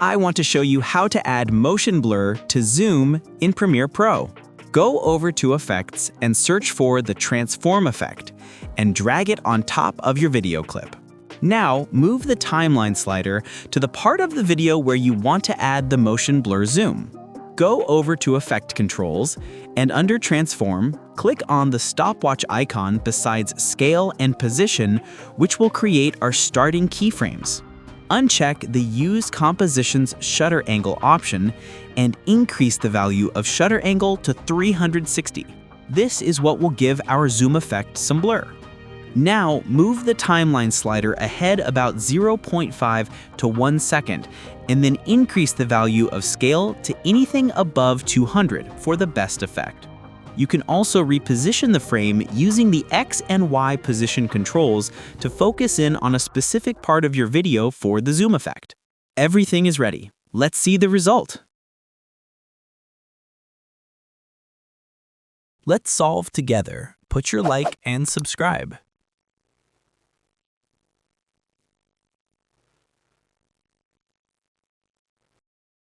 I want to show you how to add motion blur to zoom in Premiere Pro. Go over to Effects and search for the Transform effect and drag it on top of your video clip. Now, move the timeline slider to the part of the video where you want to add the motion blur zoom. Go over to Effect Controls and under Transform, click on the stopwatch icon besides Scale and Position, which will create our starting keyframes. Uncheck the Use Composition's Shutter Angle option and increase the value of shutter angle to 360. This is what will give our zoom effect some blur. Now, move the timeline slider ahead about 0.5 to 1 second, and then increase the value of scale to anything above 200 for the best effect. You can also reposition the frame using the X and Y position controls to focus in on a specific part of your video for the zoom effect. Everything is ready. Let's see the result. Let's solve together. Put your like and subscribe.